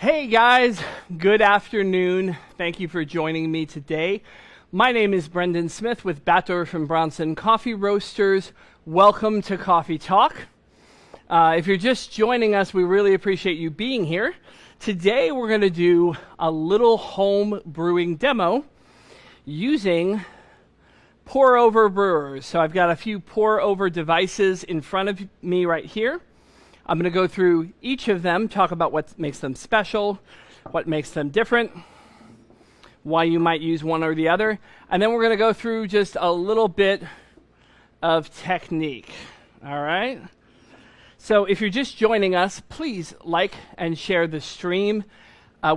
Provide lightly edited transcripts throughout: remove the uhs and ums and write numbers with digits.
Hey guys, good afternoon. Thank you for joining me today. My name is Brendan Smith with Batdorf and Bronson Coffee Roasters. Welcome to Coffee Talk. If you're just joining us, we really appreciate you being here. Today we're going to do a little home brewing demo using pour-over brewers. So I've got a few pour-over devices in front of me right here. I'm going to go through each of them, talk about what makes them special, what makes them different, why you might use one or the other, and then we're going to go through just a little bit of technique. All right? So if you're just joining us, please like and share the stream.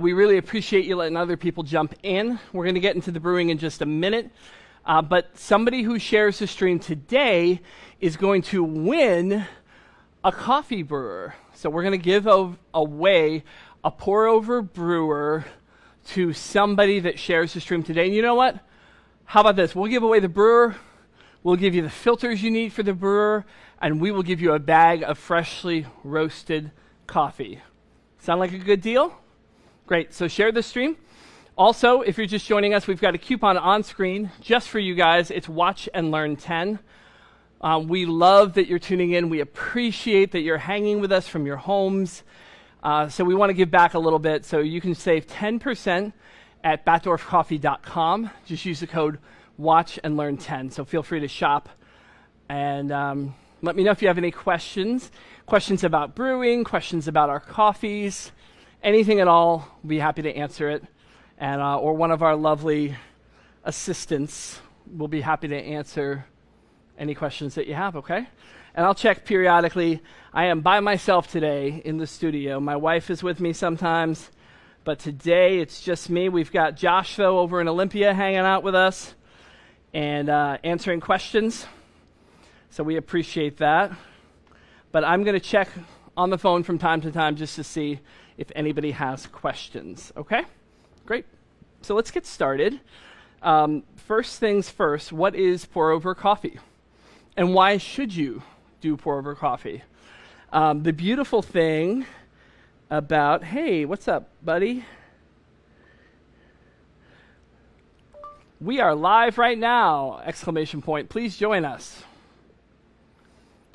We really appreciate you letting other people jump in. We're going to get into the brewing in just a minute, but somebody who shares the stream today is going to win a coffee brewer. So we're going to give away a pour-over brewer to somebody that shares the stream today. And you know what? How about this? We'll give away the brewer, we'll give you the filters you need for the brewer, and we will give you a bag of freshly roasted coffee. Sound like a good deal? Great. So share the stream. Also, if you're just joining us, we've got a coupon on screen just for you guys. It's Watch and Learn 10. We love that you're tuning in. We appreciate that you're hanging with us from your homes. So we want to give back a little bit. So you can save 10% at batdorfcoffee.com. Just use the code Watch and Learn 10. So feel free to shop. And let me know if you have any questions. Questions about brewing, questions about our coffees, anything at all. We'll be happy to answer it. And or one of our lovely assistants will be happy to answer any questions that you have, okay? And I'll check periodically. I am by myself today in the studio. My wife is with me sometimes, but today it's just me. We've got Josh, though, over in Olympia hanging out with us and answering questions. So we appreciate that. But I'm going to check on the phone from time to time just to see if anybody has questions, okay? Great. So let's get started. First things first, what is pour-over coffee? And why should you do pour-over coffee? The beautiful thing about, hey, what's up, buddy? We are live right now, exclamation point. Please join us.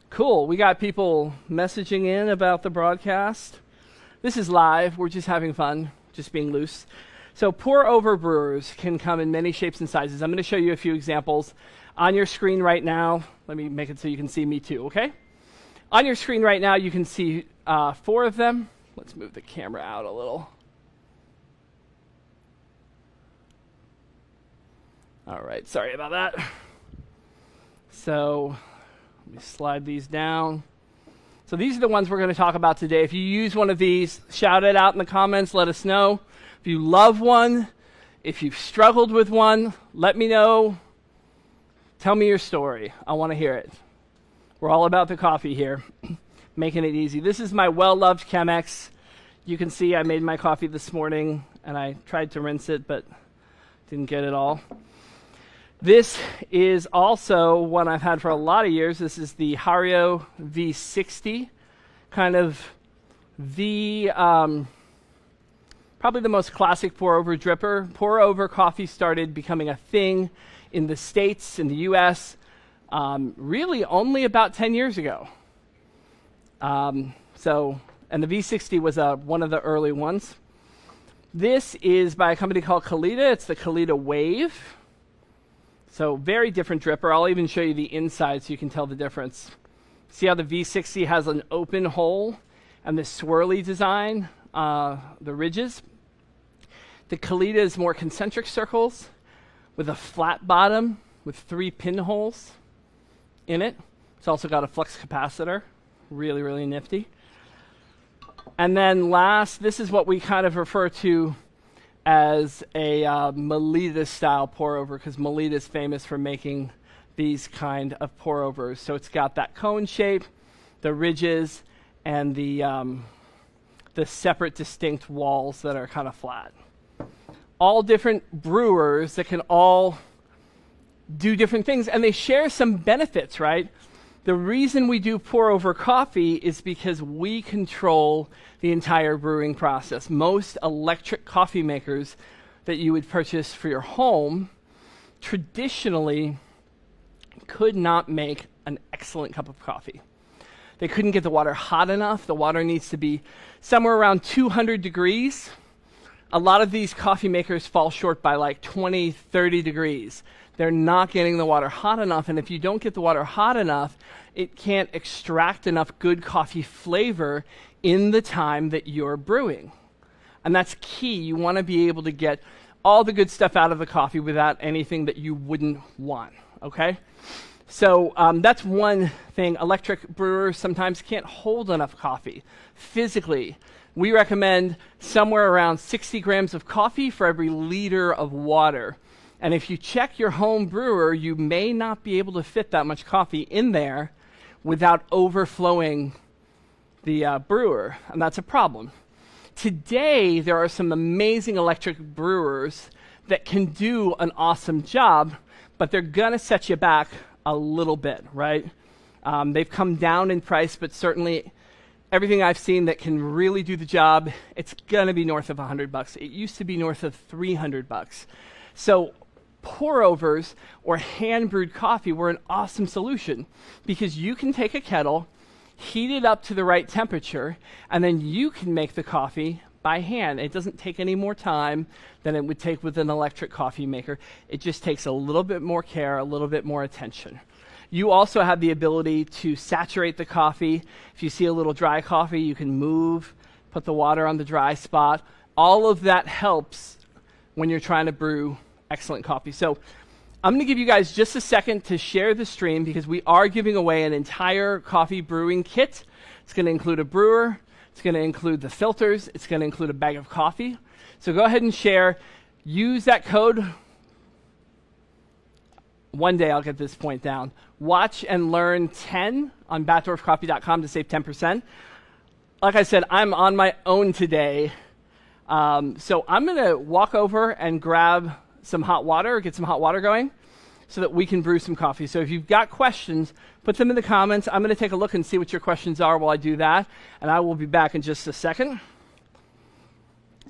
Cool, we got people messaging in about the broadcast. This is live, we're just having fun, just being loose. So pour-over brewers can come in many shapes and sizes. I'm going to show you a few examples. On your screen right now, let me make it so you can see me too, okay? On your screen right now, you can see 4 of them. Let's move the camera out a little. All right, sorry about that. So let me slide these down. So these are the ones we're going to talk about today. If you use one of these, shout it out in the comments, let us know. If you love one, if you've struggled with one, let me know. Tell me your story. I want to hear it. We're all about the coffee here, making it easy. This is my well-loved Chemex. You can see I made my coffee this morning, and I tried to rinse it, but didn't get it all. This is also one I've had for a lot of years. This is the Hario V60, kind of the probably the most classic pour-over dripper. Pour-over coffee started becoming a thing in the States, in the US, really only about 10 years ago. And the V60 was one of the early ones. This is by a company called Kalita. It's the Kalita Wave. So very different dripper. I'll even show you the inside so you can tell the difference. See how the V60 has an open hole and the swirly design, the ridges? The Kalita is more concentric circles with a flat bottom with 3 pinholes in it. It's also got a flux capacitor. Really, really nifty. And then last, this is what we kind of refer to as a Melita style pour-over, because Melita is famous for making these kind of pour-overs. So it's got that cone shape, the ridges, and the separate distinct walls that are kind of flat. All different brewers that can all do different things, and they share some benefits, right? The reason we do pour over coffee is because we control the entire brewing process. Most electric coffee makers that you would purchase for your home traditionally could not make an excellent cup of coffee. They couldn't get the water hot enough. The water needs to be somewhere around 200 degrees. A lot of these coffee makers fall short by like 20, 30 degrees. They're not getting the water hot enough, and if you don't get the water hot enough, it can't extract enough good coffee flavor in the time that you're brewing. And that's key. You want to be able to get all the good stuff out of the coffee without anything that you wouldn't want, okay? So that's one thing. Electric brewers sometimes can't hold enough coffee physically. We recommend somewhere around 60 grams of coffee for every liter of water. And if you check your home brewer, you may not be able to fit that much coffee in there without overflowing the brewer, and that's a problem. Today, there are some amazing electric brewers that can do an awesome job, but they're gonna set you back a little bit, right? They've come down in price, but certainly everything I've seen that can really do the job, it's gonna be north of $100. It used to be north of $300. So pour overs or hand brewed coffee were an awesome solution because you can take a kettle, heat it up to the right temperature, and then you can make the coffee by hand. It doesn't take any more time than it would take with an electric coffee maker. It just takes a little bit more care, a little bit more attention. You also have the ability to saturate the coffee. If you see a little dry coffee, you can move, put the water on the dry spot. All of that helps when you're trying to brew excellent coffee. So I'm going to give you guys just a second to share the stream because we are giving away an entire coffee brewing kit. It's going to include a brewer. It's going to include the filters. It's going to include a bag of coffee. So go ahead and share. Use that code. One day I'll get this point down. Watch and learn 10 on batdorfcoffee.com to save 10%. Like I said, I'm on my own today. So I'm going to walk over and grab some hot water, get some hot water going so that we can brew some coffee. So if you've got questions, put them in the comments. I'm going to take a look and see what your questions are while I do that, and I will be back in just a second.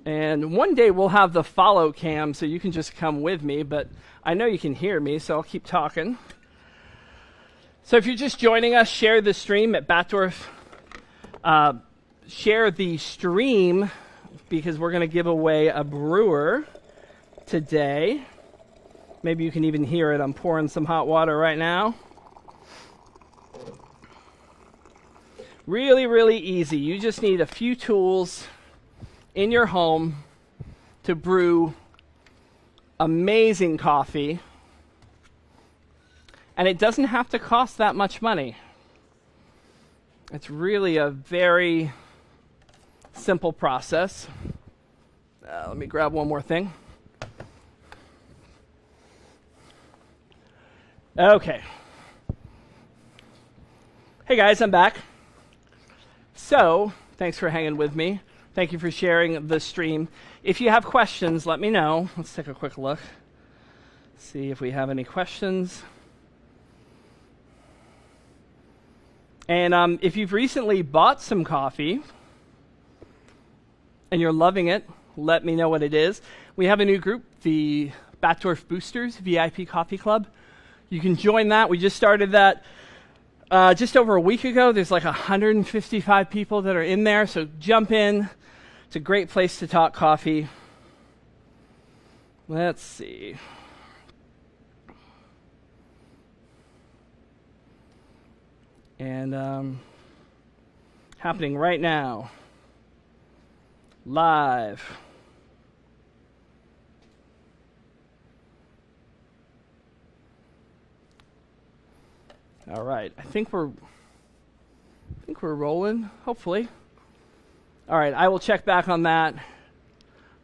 And one day we'll have the follow cam so you can just come with me, but I know you can hear me, so I'll keep talking. So if you're just joining us, share the stream at Batdorf. Share the stream because we're going to give away a brewer today. Maybe you can even hear it. I'm pouring some hot water right now. Really, really easy. You just need a few tools in your home to brew amazing coffee. And it doesn't have to cost that much money. It's really a very simple process. Let me grab one more thing. Okay. Hey guys, I'm back. So, thanks for hanging with me. Thank you for sharing the stream. If you have questions, let me know. Let's take a quick look. See if we have any questions. And if you've recently bought some coffee and you're loving it, let me know what it is. We have a new group, the Batdorf Boosters VIP Coffee Club. You can join that. We just started that just over a week ago. There's like 155 people that are in there, so jump in. It's a great place to talk coffee. Let's see. And happening right now. Live. All right, I think we're rolling, hopefully. All right, I will check back on that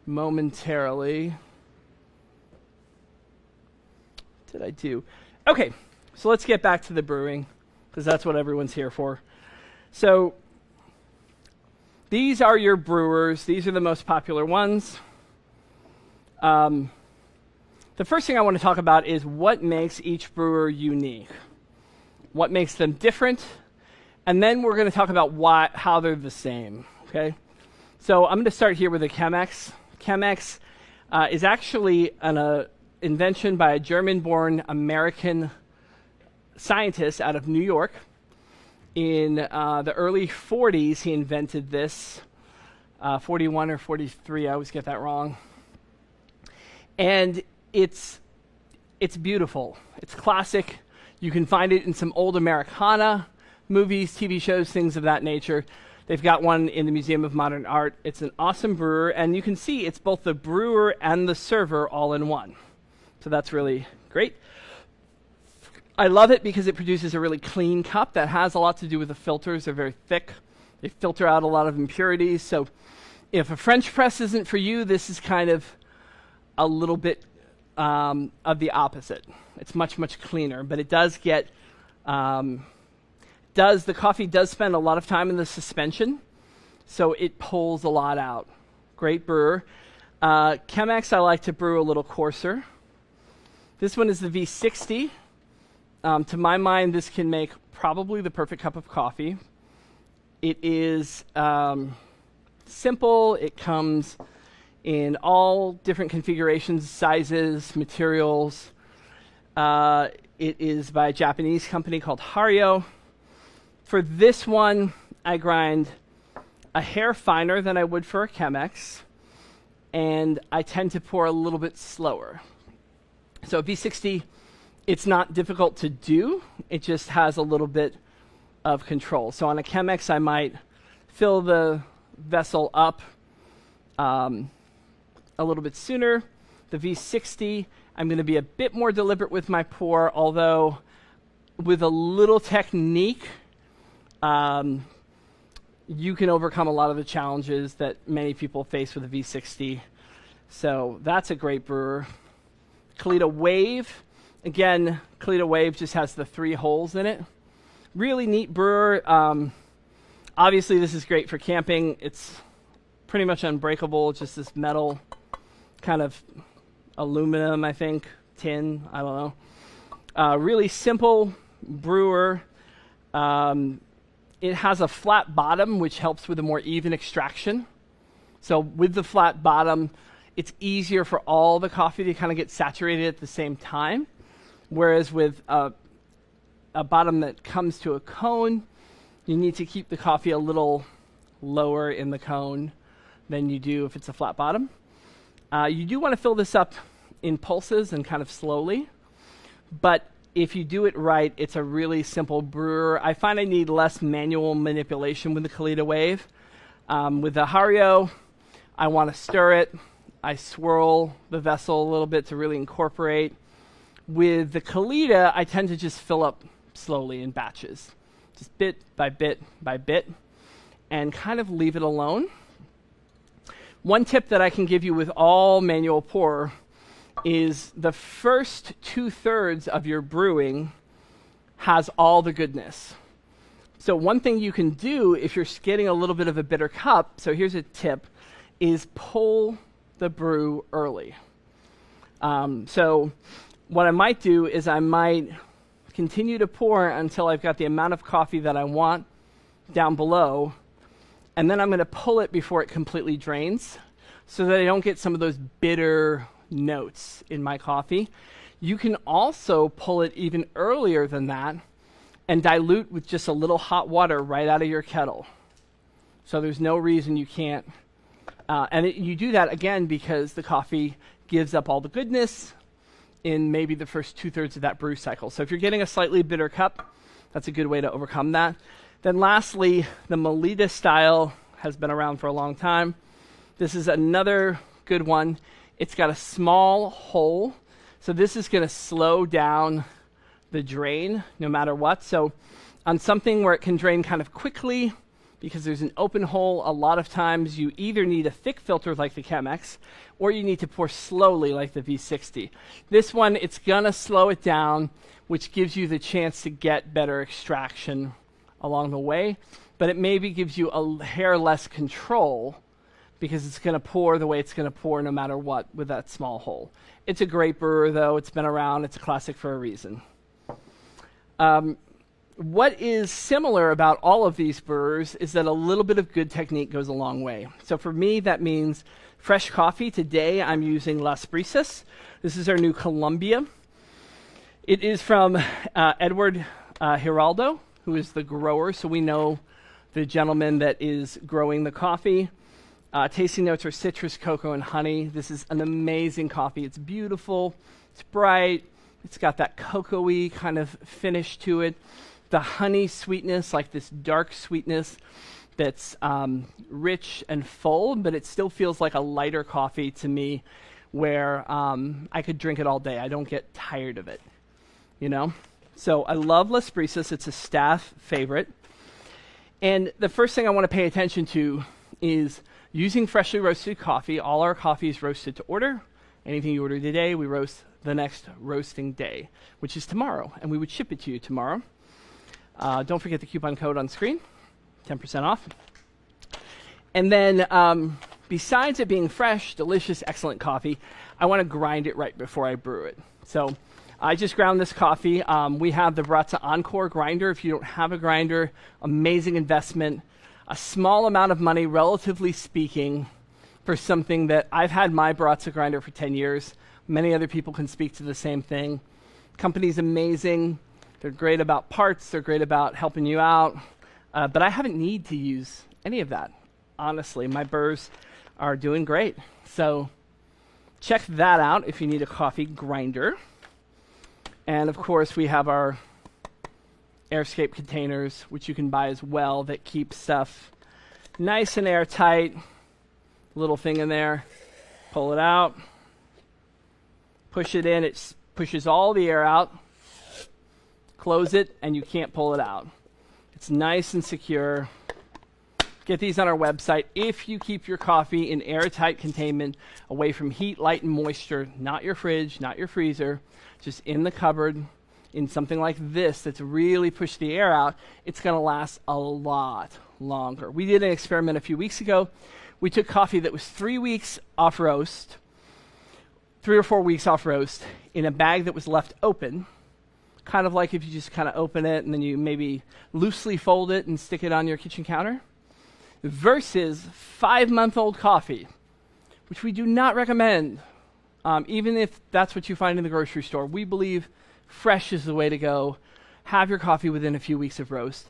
momentarily. What did I do? Okay, so let's get back to the brewing, because that's what everyone's here for. So these are your brewers. These are the most popular ones. The first thing I want to talk about is what makes each brewer unique. what makes them different, and then we're going to talk about how they're the same, okay? So I'm going to start here with the Chemex. Chemex is actually an invention by a German-born American scientist out of New York. In the early 40s, he invented this. 41 or 43, I always get that wrong. And it's beautiful. It's classic. You can find it in some old Americana movies, TV shows, things of that nature. They've got one in the Museum of Modern Art. It's an awesome brewer, and you can see it's both the brewer and the server all in one. So that's really great. I love it because it produces a really clean cup. That has a lot to do with the filters. They're very thick. They filter out a lot of impurities. So if a French press isn't for you, this is kind of a little bit of the opposite. It's much, much cleaner, but it does get, the coffee does spend a lot of time in the suspension, so it pulls a lot out. Great brewer. Chemex, I like to brew a little coarser. This one is the V60. To my mind, this can make probably the perfect cup of coffee. It is simple. It comes in all different configurations, sizes, materials. It is by a Japanese company called Hario. For this one, I grind a hair finer than I would for a Chemex, and I tend to pour a little bit slower. So V60, it's not difficult to do. It just has a little bit of control. So on a Chemex, I might fill the vessel up a little bit sooner. The V60, I'm going to be a bit more deliberate with my pour, although with a little technique, you can overcome a lot of the challenges that many people face with a V60. So that's a great brewer. Kalita Wave. Again, Kalita Wave just has the 3 holes in it. Really neat brewer. Obviously, this is great for camping. It's pretty much unbreakable. It's just this metal, kind of aluminum, I think, tin, I don't know. Really simple brewer. It has a flat bottom, which helps with a more even extraction. So with the flat bottom, it's easier for all the coffee to kind of get saturated at the same time. Whereas with a bottom that comes to a cone, you need to keep the coffee a little lower in the cone than you do if it's a flat bottom. You do want to fill this up in pulses and kind of slowly, but if you do it right, it's a really simple brewer. I find I need less manual manipulation with the Kalita Wave. With the Hario, I want to stir it. I swirl the vessel a little bit to really incorporate. With the Kalita, I tend to just fill up slowly in batches, just bit by bit by bit, and kind of leave it alone. One tip that I can give you with all manual pour is the first 2/3 of your brewing has all the goodness. So one thing you can do if you're getting a little bit of a bitter cup, so here's a tip, is pull the brew early. So what I might do is I might continue to pour until I've got the amount of coffee that I want down below, and then I'm going to pull it before it completely drains so that I don't get some of those bitter notes in my coffee. You can also pull it even earlier than that and dilute with just a little hot water right out of your kettle. So there's no reason you can't. You do that again because the coffee gives up all the goodness in maybe the first 2/3 of that brew cycle. So if you're getting a slightly bitter cup, that's a good way to overcome that. Then lastly, the Melita style has been around for a long time. This is another good one. It's got a small hole, so this is going to slow down the drain no matter what. So on something where it can drain kind of quickly, because there's an open hole, a lot of times you either need a thick filter like the Chemex, or you need to pour slowly like the V60. This one, it's going to slow it down, which gives you the chance to get better extraction along the way, but it maybe gives you a hair less control because it's going to pour the way it's going to pour no matter what with that small hole. It's a great brewer, though. It's been around. It's a classic for a reason. What is similar about all of these brewers is that a little bit of good technique goes a long way. So for me, that means fresh coffee. Today, I'm using Las Brisas. This is our new Colombia. It is from Edward Giraldo, who is the grower, so we know the gentleman that is growing the coffee. Tasting notes are citrus, cocoa, and honey. This is an amazing coffee. It's beautiful. It's bright. It's got that cocoa-y kind of finish to it. The honey sweetness, like this dark sweetness that's rich and full, but it still feels like a lighter coffee to me where I could drink it all day. I don't get tired of it, you know? So I love Las Brisas. It's a staff favorite. And the first thing I want to pay attention to is using freshly roasted coffee. All our coffee is roasted to order. Anything you order today, we roast the next roasting day, which is tomorrow, and we would ship it to you tomorrow. Don't forget the coupon code on screen, 10% off. And then besides it being fresh, delicious, excellent coffee, I want to grind it right before I brew it. So I just ground this coffee. We have the Baratza Encore grinder. If you don't have a grinder, amazing investment. A small amount of money, relatively speaking, for something that I've had my Baratza grinder for 10 years. Many other people can speak to the same thing. Company's amazing. They're great about parts. They're great about helping you out. But I haven't need to use any of that. Honestly, my burrs are doing great. So check that out if you need a coffee grinder. And of course, we have our Airscape containers, which you can buy as well, that keep stuff nice and airtight. Little thing in there. Pull it out. Push it in. It pushes all the air out. Close it, and you can't pull it out. It's nice and secure. Get these on our website. If you keep your coffee in airtight containment, away from heat, light, and moisture, not your fridge, not your freezer, just in the cupboard, in something like this that's really pushed the air out, it's going to last a lot longer. We did an experiment a few weeks ago. We took coffee that was 3 weeks off roast, 3 or 4 weeks off roast, in a bag that was left open, kind of like if you just kind of open it and then you maybe loosely fold it and stick it on your kitchen counter, versus 5-month-old coffee, which we do not recommend, even if that's what you find in the grocery store. We believe fresh is the way to go. Have your coffee within a few weeks of roast.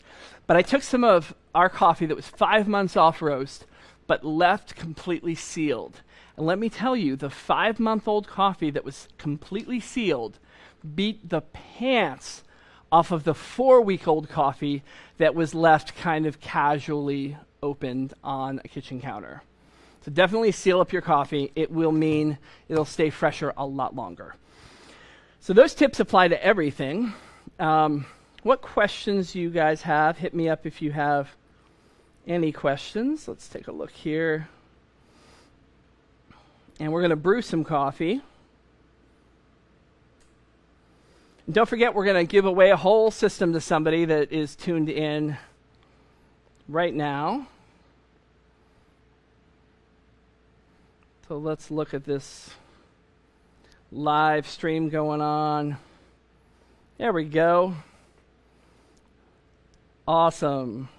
But I took some of our coffee that was 5 months off roast, but left completely sealed. And let me tell you, the 5-month-old coffee that was completely sealed beat the pants off of the 4-week-old coffee that was left kind of casually opened on a kitchen counter. So definitely seal up your coffee. It will mean it'll stay fresher a lot longer. So those tips apply to everything. What questions do you guys have? Hit me up if you have any questions. Let's take a look here. And we're going to brew some coffee. And don't forget, we're going to give away a whole system to somebody that is tuned in right now. So let's look at this live stream going on. There we go. Awesome.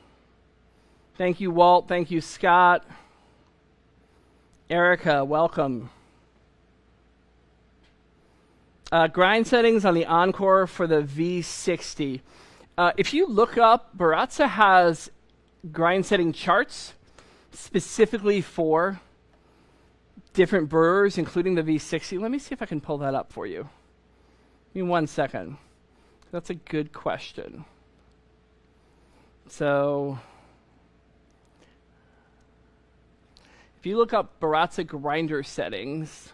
Thank you, Walt. Thank you, Scott. Erica, welcome. Grind settings on the Encore for the V60. If you look up, Baratza has grind setting charts specifically for different brewers, including the V60. Let me see if I can pull that up for you. Give me 1 second. That's a good question. So, if you look up Baratza grinder settings,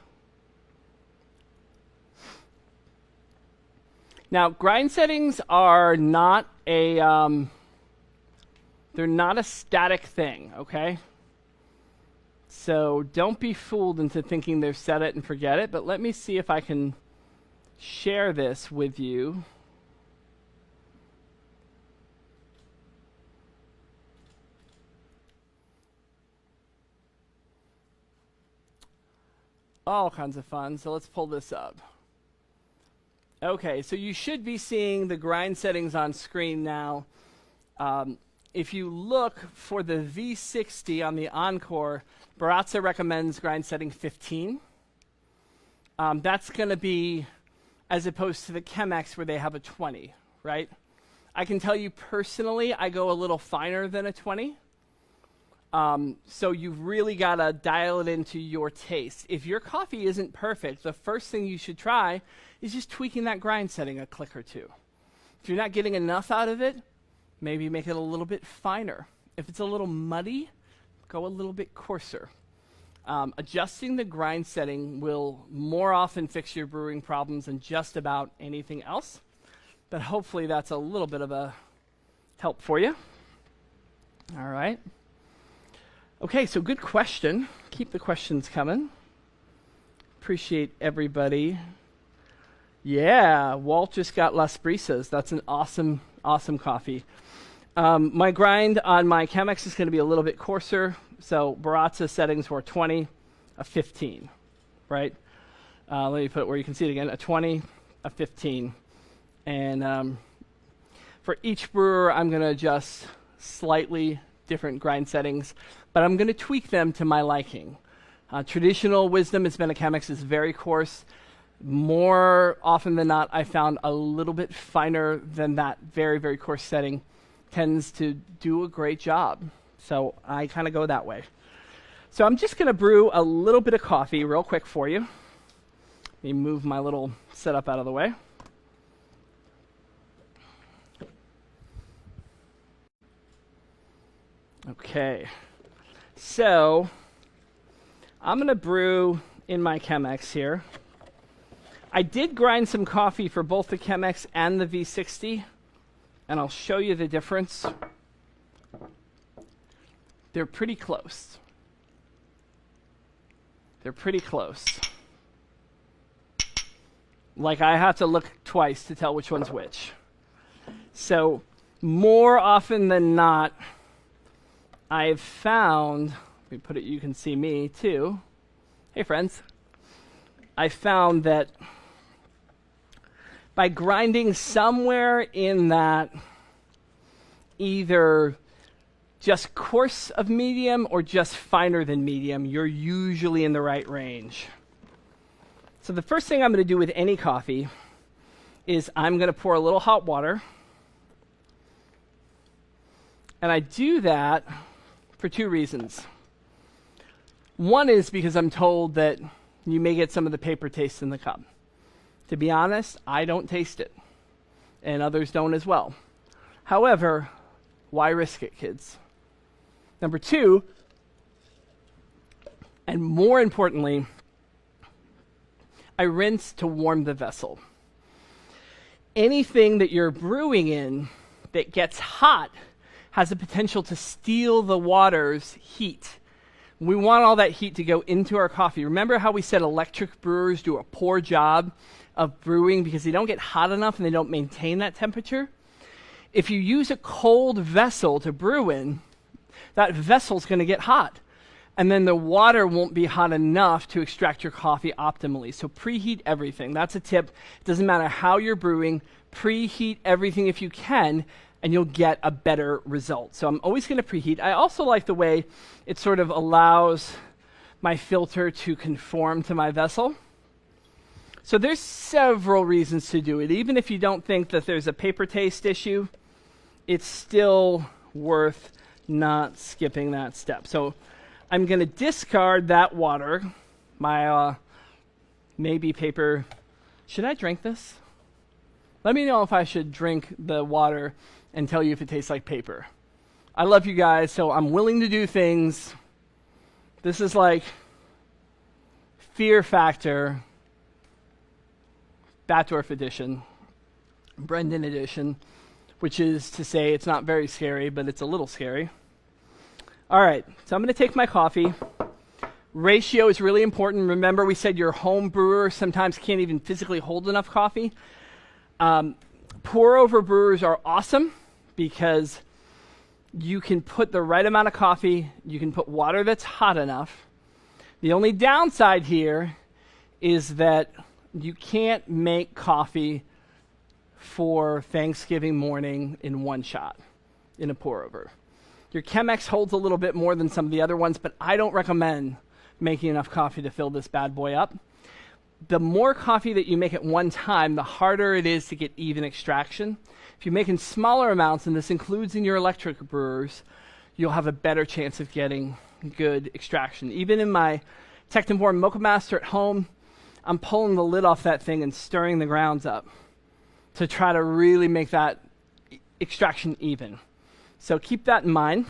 now grind settings are not a they're not a static thing, okay? So don't be fooled into thinking they're set it and forget it, but let me see if I can share this with you. All kinds of fun. So let's pull this up. Okay, so you should be seeing the grind settings on screen now. If you look for the V60 on the Encore, Baratza recommends grind setting 15. That's going to be as opposed to the Chemex where they have a 20, right? I can tell you personally, I go a little finer than a 20. So you've really got to dial it into your taste. If your coffee isn't perfect, the first thing you should try is just tweaking that grind setting a click or two. If you're not getting enough out of it, maybe make it a little bit finer. If it's a little muddy, go a little bit coarser. Adjusting the grind setting will more often fix your brewing problems than just about anything else. But hopefully that's a little bit of a help for you. All right. Okay, so good question. Keep the questions coming. Appreciate everybody. Yeah, Walt just got Las Brisas. That's an awesome, awesome coffee. My grind on my Chemex is going to be a little bit coarser. So Baratza settings were 20, a 15, right? Let me put it where you can see it again, a 20, a 15. And for each brewer, I'm going to adjust slightly different grind settings, but I'm going to tweak them to my liking. Traditional wisdom has been a Chemex is very coarse. More often than not, I found a little bit finer than that very, very coarse setting tends to do a great job. So I kind of go that way. So I'm just going to brew a little bit of coffee real quick for you. Let me move my little setup out of the way. Okay, so I'm going to brew in my Chemex here. I did grind some coffee for both the Chemex and the V60, and I'll show you the difference. They're pretty close. They're pretty close. Like I have to look twice to tell which one's which. So more often than not, I've found, let me put it, you can see me too. Hey friends. I found that by grinding somewhere in that either just coarse of medium or just finer than medium, you're usually in the right range. So the first thing I'm going to do with any coffee is I'm going to pour a little hot water. And I do that for two reasons. One is because I'm told that you may get some of the paper taste in the cup. To be honest, I don't taste it, and others don't as well. However, why risk it, kids? Number two, and more importantly, I rinse to warm the vessel. Anything that you're brewing in that gets hot has the potential to steal the water's heat. We want all that heat to go into our coffee. Remember how we said electric brewers do a poor job of brewing because they don't get hot enough and they don't maintain that temperature? If you use a cold vessel to brew in, that vessel's going to get hot. And then the water won't be hot enough to extract your coffee optimally. So preheat everything. That's a tip. It doesn't matter how you're brewing. Preheat everything if you can, and you'll get a better result. So I'm always going to preheat. I also like the way it sort of allows my filter to conform to my vessel. So there's several reasons to do it. Even if you don't think that there's a paper taste issue, it's still worth not skipping that step. So I'm going to discard that water, my maybe paper. Should I drink this? Let me know if I should drink the water and tell you if it tastes like paper. I love you guys, so I'm willing to do things. This is like Fear Factor, Batdorf edition, Brendan edition, which is to say it's not very scary, but it's a little scary. All right, so I'm going to take my coffee. Ratio is really important. Remember, we said your home brewer sometimes can't even physically hold enough coffee. Pour-over brewers are awesome because you can put the right amount of coffee. You can put water that's hot enough. The only downside here is that you can't make coffee for Thanksgiving morning in one shot, in a pour over. Your Chemex holds a little bit more than some of the other ones, but I don't recommend making enough coffee to fill this bad boy up. The more coffee that you make at one time, the harder it is to get even extraction. If you're making smaller amounts, and this includes in your electric brewers, you'll have a better chance of getting good extraction. Even in my Tecton Mocha Master at home, I'm pulling the lid off that thing and stirring the grounds up to try to really make that extraction even. So keep that in mind.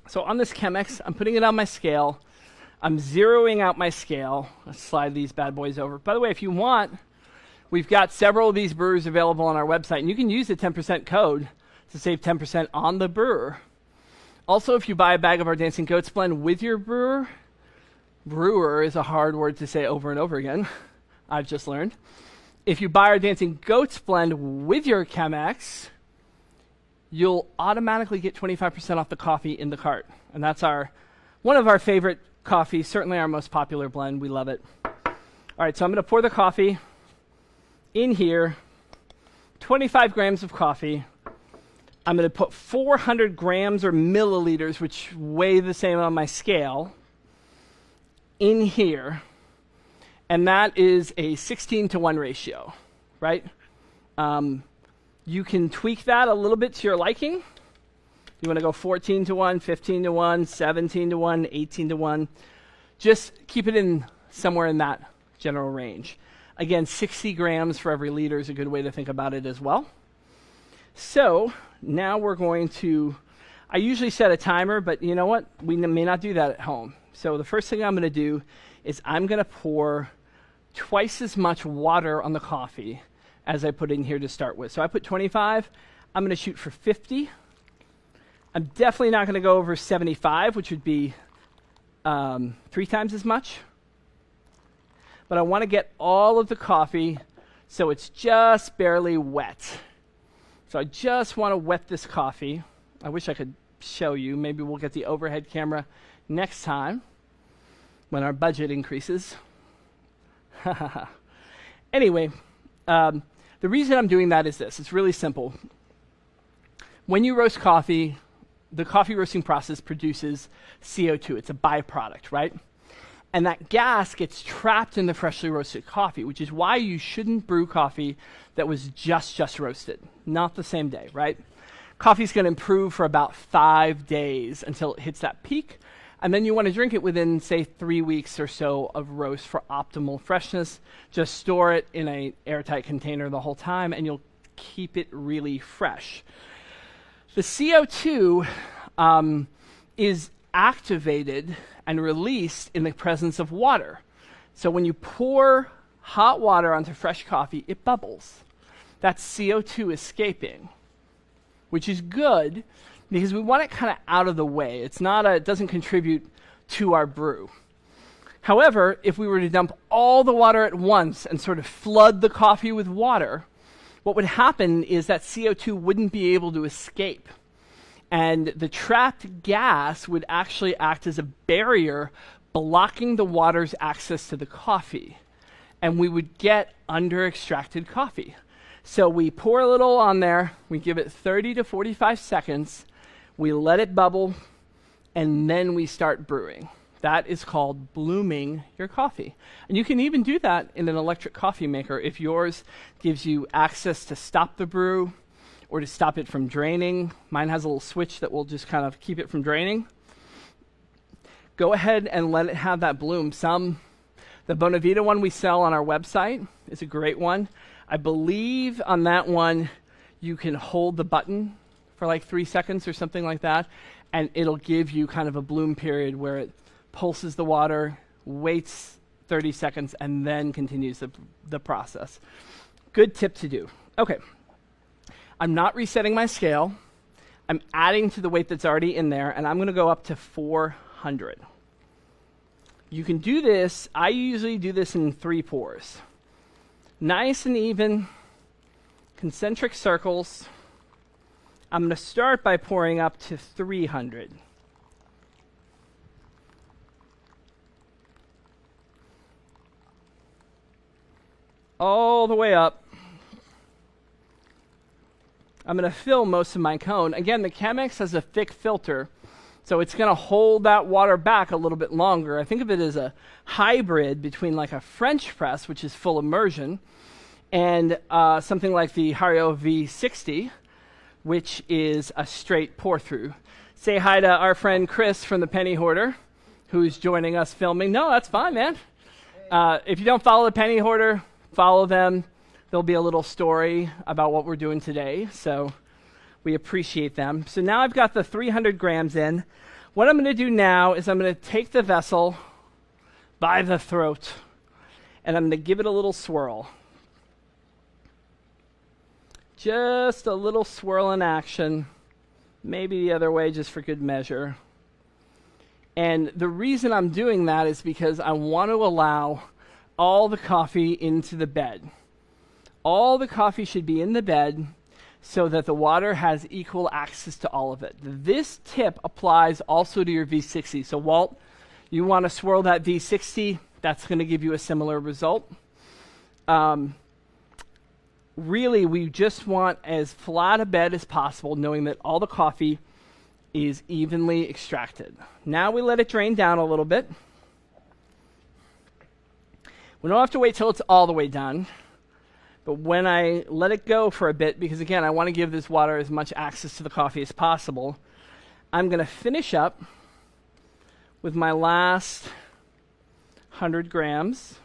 So on this Chemex, I'm putting it on my scale. I'm zeroing out my scale. Let's slide these bad boys over. By the way, if you want, we've got several of these brewers available on our website, and you can use the 10% code to save 10% on the brewer. Also, if you buy a bag of our Dancing Goats blend with your brewer is a hard word to say over and over again, I've just learned. If you buy our Dancing Goats blend with your Chemex, you'll automatically get 25% off the coffee in the cart. And that's one of our favorite coffees, certainly our most popular blend. We love it. All right, so I'm going to pour the coffee in here, 25 grams of coffee. I'm going to put 400 grams or milliliters, which weigh the same on my scale, in here. And that is a 16-to-1 ratio, right? You can tweak that a little bit to your liking. You want to go 14-to-1, 15-to-1, 17-to-1, 18-to-1. Just keep it in somewhere in that general range. Again, 60 grams for every liter is a good way to think about it as well. So now we're going to, I usually set a timer, but you know what? We may not do that at home. So the first thing I'm going to do is I'm going to pour twice as much water on the coffee as I put in here to start with. So I put 25. I'm going to shoot for 50. I'm definitely not going to go over 75, which would be 3 times as much. But I want to get all of the coffee so it's just barely wet. So I just want to wet this coffee. I wish I could show you. Maybe we'll get the overhead camera next time when our budget increases. Anyway, the reason I'm doing that is this. It's really simple. When you roast coffee, the coffee roasting process produces CO2. It's a byproduct, right? And that gas gets trapped in the freshly roasted coffee, which is why you shouldn't brew coffee that was just roasted. Not the same day, right? Coffee's going to improve for about 5 days until it hits that peak. And then you want to drink it within, say, 3 weeks or so of roast for optimal freshness. Just store it in an airtight container the whole time, and you'll keep it really fresh. The CO2 is activated and released in the presence of water. So when you pour hot water onto fresh coffee, it bubbles. That's CO2 escaping, which is good because we want it kind of out of the way. It doesn't contribute to our brew. However, if we were to dump all the water at once and sort of flood the coffee with water, what would happen is that CO2 wouldn't be able to escape. And the trapped gas would actually act as a barrier blocking the water's access to the coffee. And we would get under-extracted coffee. So we pour a little on there, we give it 30 to 45 seconds, we let it bubble, and then we start brewing. That is called blooming your coffee. And you can even do that in an electric coffee maker if yours gives you access to stop the brew or to stop it from draining. Mine has a little switch that will just kind of keep it from draining. Go ahead and let it have that bloom. The Bonavita one we sell on our website is a great one. I believe on that one you can hold the button for like 3 seconds or something like that, and it'll give you kind of a bloom period where it pulses the water, waits 30 seconds, and then continues the process. Good tip to do. Okay. I'm not resetting my scale. I'm adding to the weight that's already in there, and I'm going to go up to 400. You can do this. I usually do this in 3 pours. Nice and even, concentric circles. I'm going to start by pouring up to 300. All the way up. I'm going to fill most of my cone. Again, the Chemex has a thick filter, so it's going to hold that water back a little bit longer. I think of it as a hybrid between like a French press, which is full immersion, and something like the Hario V60, which is a straight pour through. Say hi to our friend Chris from the Penny Hoarder, who's joining us filming. No, that's fine, man. If you don't follow the Penny Hoarder, follow them. There'll be a little story about what we're doing today, so we appreciate them. So now I've got the 300 grams in. What I'm going to do now is I'm going to take the vessel by the throat, and I'm going to give it a little swirl. Just a little swirl in action, maybe the other way just for good measure. And the reason I'm doing that is because I want to allow all the coffee into the bed. All the coffee should be in the bed so that the water has equal access to all of it. This tip applies also to your V60. So Walt, you want to swirl that V60, that's going to give you a similar result. Really, we just want as flat a bed as possible, knowing that all the coffee is evenly extracted. Now we let it drain down a little bit. We don't have to wait till it's all the way done. But when I let it go for a bit, because again, I want to give this water as much access to the coffee as possible, I'm going to finish up with my last 100 grams,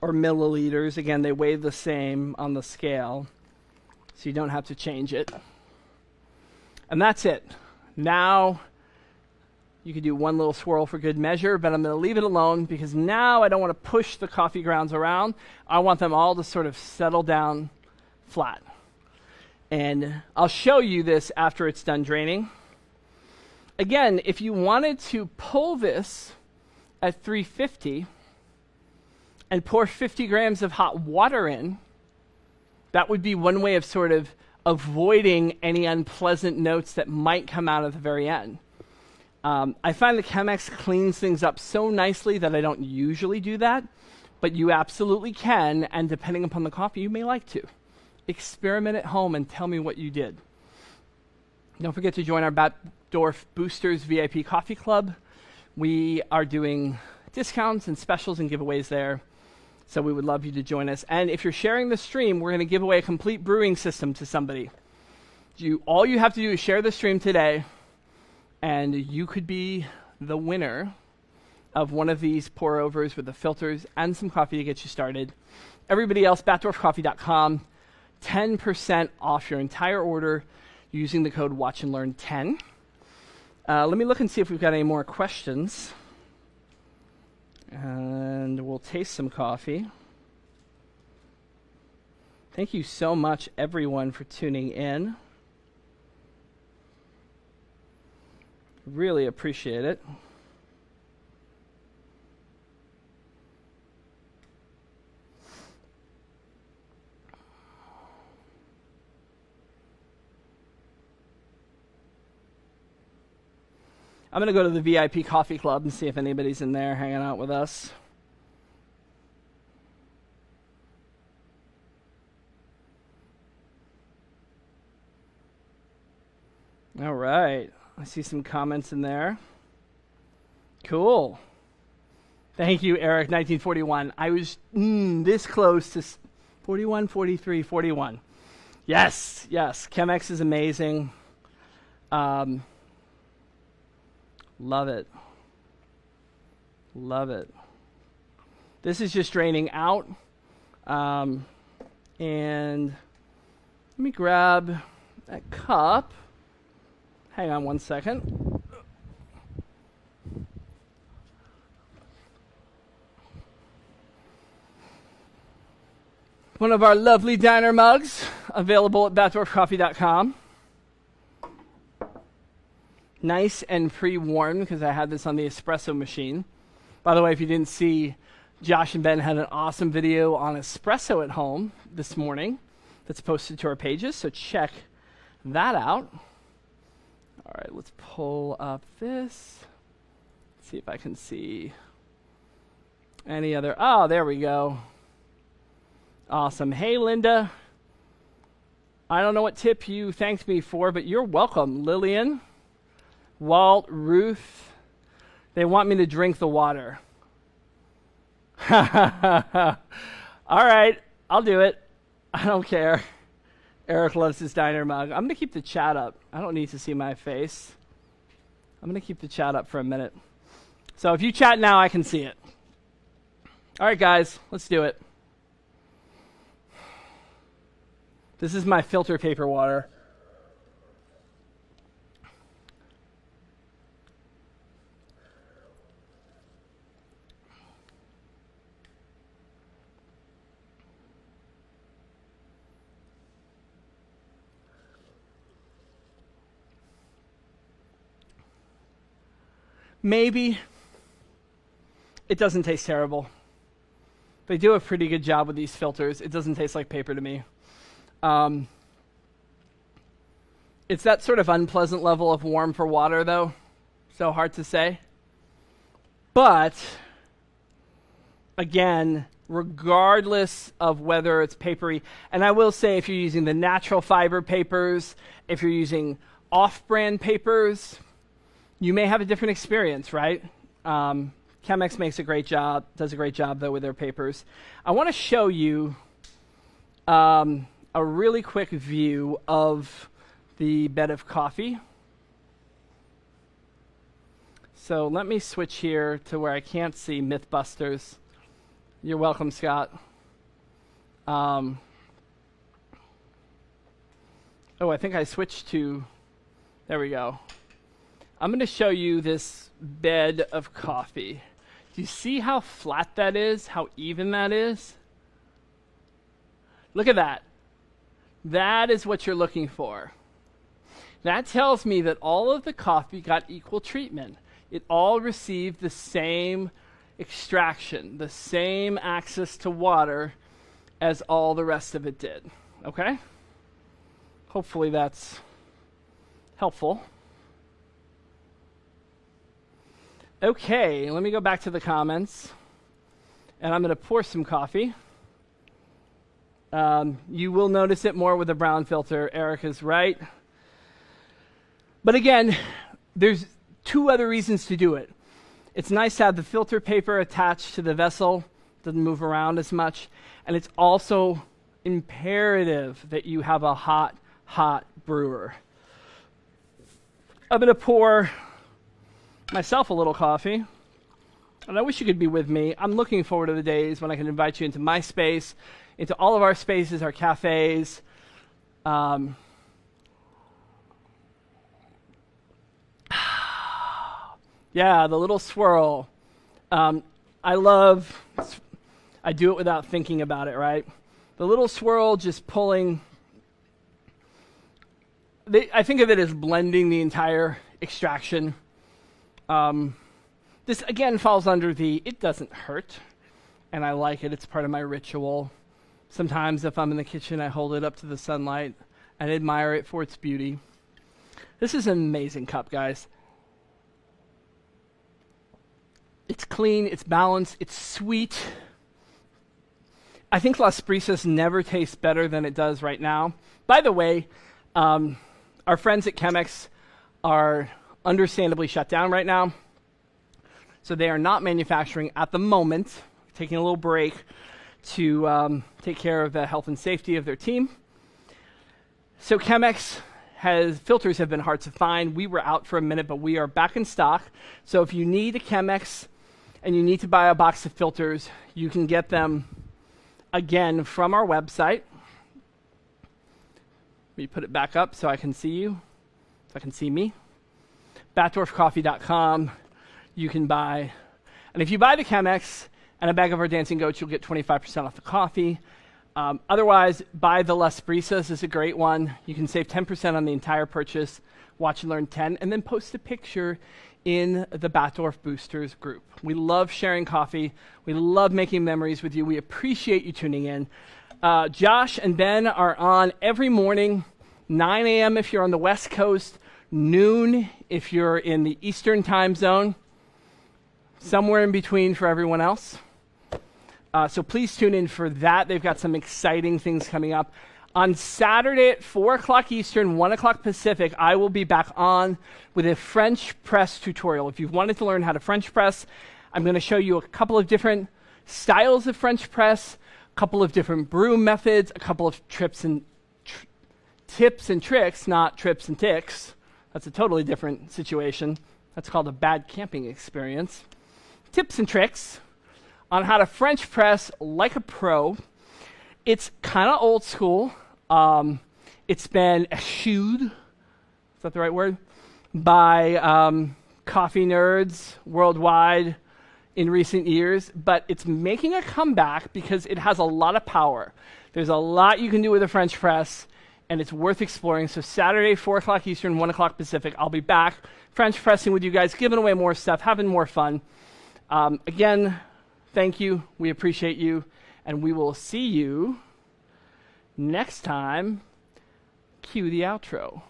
or milliliters. Again, they weigh the same on the scale, so you don't have to change it. And that's it. Now, you could do one little swirl for good measure, but I'm going to leave it alone because now I don't want to push the coffee grounds around. I want them all to sort of settle down flat. And I'll show you this after it's done draining. Again, if you wanted to pull this at 350 and pour 50 grams of hot water in, that would be one way of sort of avoiding any unpleasant notes that might come out at the very end. I find the Chemex cleans things up so nicely that I don't usually do that, but you absolutely can, and depending upon the coffee, you may like to. Experiment at home and tell me what you did. Don't forget to join our Batdorf Boosters VIP Coffee Club. We are doing discounts and specials and giveaways there, so we would love you to join us. And if you're sharing the stream, we're going to give away a complete brewing system to somebody. All you have to do is share the stream today, and you could be the winner of one of these pour-overs with the filters and some coffee to get you started. Everybody else, batdorfcoffee.com, 10% off your entire order using the code WatchAndLearn10. Let me look and see if we've got any more questions. And we'll taste some coffee. Thank you so much, everyone, for tuning in. Really appreciate it. I'm going to go to the VIP Coffee Club and see if anybody's in there hanging out with us. All right. I see some comments in there. Cool. Thank you, Eric, 1941. I was this close to 41, 43, 41. Yes, yes. Chemex is amazing. Love it. Love it. This is just draining out. And let me grab that cup. Hang on one second. One of our lovely diner mugs, available at batdorfcoffee.com. Nice and pre-warmed because I had this on the espresso machine. By the way, if you didn't see, Josh and Ben had an awesome video on espresso at home this morning that's posted to our pages, so check that out. All right, let's pull up this. See if I can see any other. Oh, there we go. Awesome. Hey, Linda. I don't know what tip you thanked me for, but you're welcome. Lillian, Walt, Ruth, they want me to drink the water. All right, I'll do it. I don't care. Eric loves his diner mug. I'm going to keep the chat up. I don't need to see my face. I'm going to keep the chat up for a minute. So if you chat now, I can see it. All right, guys, let's do it. This is my filter paper water. Maybe it doesn't taste terrible. They do a pretty good job with these filters. It doesn't taste like paper to me. It's that sort of unpleasant level of warm for water, though. So hard to say. But, again, regardless of whether it's papery, and I will say if you're using the natural fiber papers, if you're using off-brand papers, you may have a different experience, right? Chemex makes a great job, does a great job, though, with their papers. I want to show you a really quick view of the bed of coffee. So let me switch here to where I can't see Mythbusters. You're welcome, Scott. Oh, I think I switched to, there we go. I'm going to show you this bed of coffee. Do you see how flat that is? How even that is? Look at that. That is what you're looking for. That tells me that all of the coffee got equal treatment. It all received the same extraction, the same access to water as all the rest of it did. Okay? Hopefully that's helpful. Okay, let me go back to the comments. And I'm going to pour some coffee. You will notice it more with a brown filter. Eric is right. But again, there's two other reasons to do it. It's nice to have the filter paper attached to the vessel. Doesn't move around as much. And it's also imperative that you have a hot brewer. I'm going to pour myself a little coffee. And I wish you could be with me. I'm looking forward to the days when I can invite you into my space, into all of our spaces, our cafes. Yeah, the little swirl. I do it without thinking about it, right? The little swirl just pulling. I think of it as blending the entire extraction. This, again, falls under the, it doesn't hurt, and I like it. It's part of my ritual. Sometimes if I'm in the kitchen, I hold it up to the sunlight and admire it for its beauty. This is an amazing cup, guys. It's clean, it's balanced, it's sweet. I think Las Brisas never tastes better than it does right now. By the way, our friends at Chemex are understandably shut down right now. So they are not manufacturing at the moment, taking a little break to take care of the health and safety of their team. So Chemex filters have been hard to find. We were out for a minute, but we are back in stock. So if you need a Chemex and you need to buy a box of filters, you can get them, again, from our website. Let me put it back up so I can see you, so I can see me. batdorfcoffee.com. You can buy, and if you buy the Chemex and a bag of our Dancing Goats, you'll get 25% off the coffee. Otherwise, buy the Las Brisas is a great one. You can save 10% on the entire purchase. Watch and Learn 10, and then post a picture in the Batdorf Boosters group. We love sharing coffee. We love making memories with you. We appreciate you tuning in. Josh and Ben are on every morning, 9 a.m. if you're on the West Coast, noon if you're in the Eastern time zone, somewhere in between for everyone else. So please tune in for that. They've got some exciting things coming up. On Saturday at 4 o'clock Eastern, 1 o'clock Pacific, I will be back on with a French press tutorial. If you've wanted to learn how to French press, I'm going to show you a couple of different styles of French press, a couple of different brew methods, a couple of tips and tricks, not trips and ticks. That's a totally different situation. That's called a bad camping experience. Tips and tricks on how to French press like a pro. It's kind of old school. It's been eschewed, is that the right word? By coffee nerds worldwide in recent years, but it's making a comeback because it has a lot of power. There's a lot you can do with a French press, and it's worth exploring. So Saturday, 4 o'clock Eastern, 1 o'clock Pacific, I'll be back French pressing with you guys, giving away more stuff, having more fun. Again, thank you. We appreciate you, and we will see you next time. Cue the outro.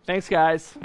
Thanks, guys.